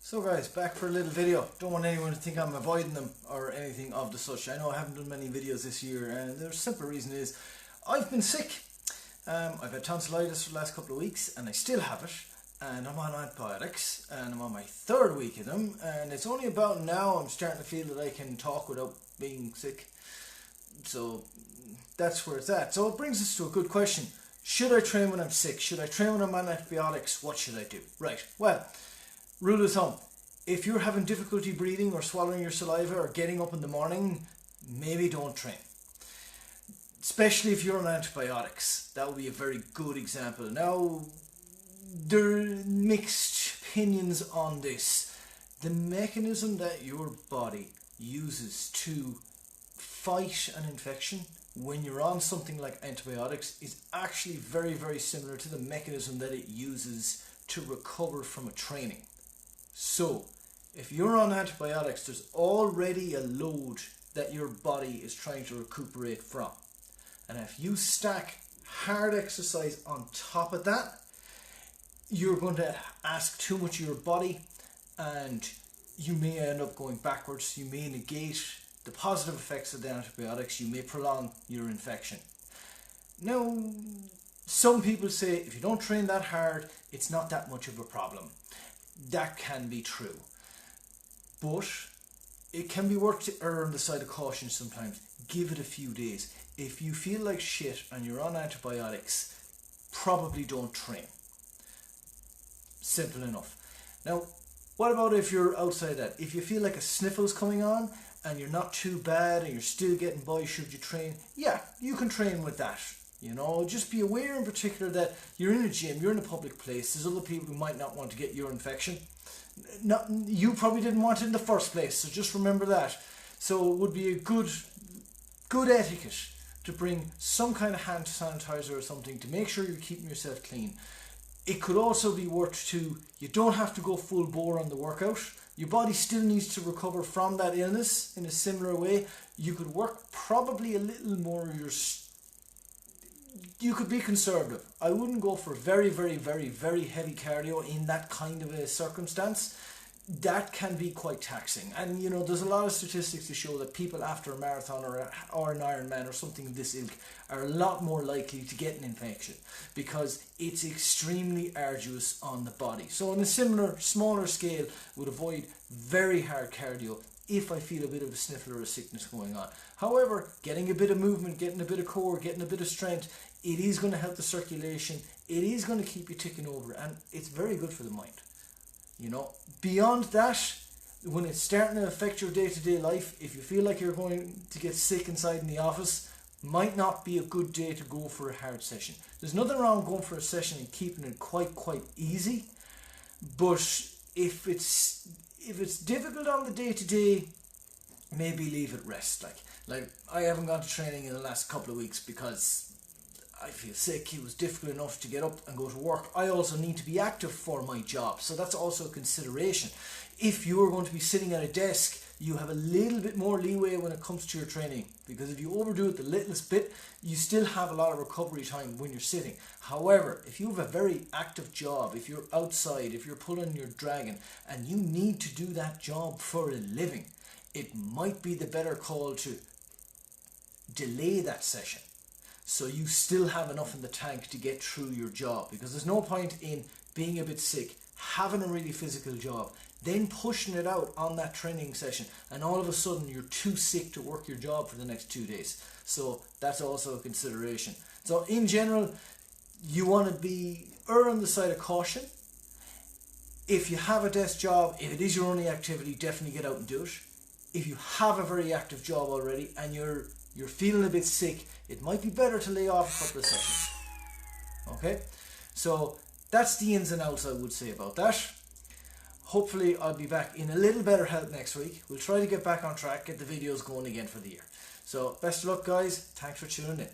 So guys, back for a little video. Don't want anyone to think I'm avoiding them or anything of the such. I know I haven't done many videos this year, and the simple reason is I've been sick. I've had tonsillitis for the last couple of weeks and I still have it, and I'm on antibiotics and I'm on my third week of them, and it's only about now I'm starting to feel that I can talk without being sick. So that's where it's at. So it brings us to a good question. Should I train when I'm sick? Should I train when I'm on antibiotics? What should I do? Right, well, rule of thumb, if you're having difficulty breathing or swallowing your saliva or getting up in the morning, maybe don't train. Especially if you're on antibiotics. That would be a very good example. Now, there are mixed opinions on this. The mechanism that your body uses to fight an infection when you're on something like antibiotics is actually very, very similar to the mechanism that it uses to recover from a training. So, if you're on antibiotics, there's already a load that your body is trying to recuperate from. And if you stack hard exercise on top of that, you're going to ask too much of your body, and you may end up going backwards. You may negate the positive effects of the antibiotics. You may prolong your infection. Now, some people say if you don't train that hard, it's not that much of a problem. That can be true, but it can be worth to err on the side of caution sometimes. Give it a few days. If you feel like shit and you're on antibiotics, probably don't train. Simple enough. Now, what about if you're outside that? If you feel like a sniffle's coming on and you're not too bad and you're still getting by, should you train? Yeah, you can train with that. You know, just be aware in particular that you're in a gym, you're in a public place, there's other people who might not want to get your infection. You probably didn't want it in the first place, so just remember that. So it would be a good etiquette to bring some kind of hand sanitizer or something to make sure you're keeping yourself clean. It could also be worth to, you don't have to go full bore on the workout. Your body still needs to recover from that illness in a similar way. You could work probably a little more you could be conservative. I wouldn't go for very, very, very, very heavy cardio in that kind of a circumstance. That can be quite taxing. And you know, there's a lot of statistics to show that people after a marathon or an Ironman or something of this ilk are a lot more likely to get an infection because it's extremely arduous on the body. So on a similar, smaller scale, would avoid very hard cardio if I feel a bit of a sniffle or a sickness going on. However, getting a bit of movement, getting a bit of core, getting a bit of strength, it is going to help the circulation, it is going to keep you ticking over, and it's very good for the mind. You know, beyond that, when it's starting to affect your day-to-day life, if you feel like you're going to get sick inside in the office, might not be a good day to go for a hard session. There's nothing wrong going for a session and keeping it quite easy, but if it's difficult on the day-to-day, maybe leave it rest. Like I haven't gone to training in the last couple of weeks because I feel sick. It was difficult enough to get up and go to work. I also need to be active for my job, so that's also a consideration. If you're going to be sitting at a desk, you have a little bit more leeway when it comes to your training, because if you overdo it the littlest bit, you still have a lot of recovery time when you're sitting. However, if you have a very active job, if you're outside, if you're pulling your dragon and you need to do that job for a living, it might be the better call to delay that session so you still have enough in the tank to get through your job, because there's no point in being a bit sick, having a really physical job, then pushing it out on that training session, and all of a sudden you're too sick to work your job for the next 2 days. So that's also a consideration. So in general, you want to be err on the side of caution. If you have a desk job, if it is your only activity, definitely get out and do it. If you have a very active job already and you're feeling a bit sick, it might be better to lay off a couple of sessions. Okay, so that's the ins and outs I would say about that. Hopefully I'll be back in a little better health next week. We'll try to get back on track, get the videos going again for the year. So best of luck guys, thanks for tuning in.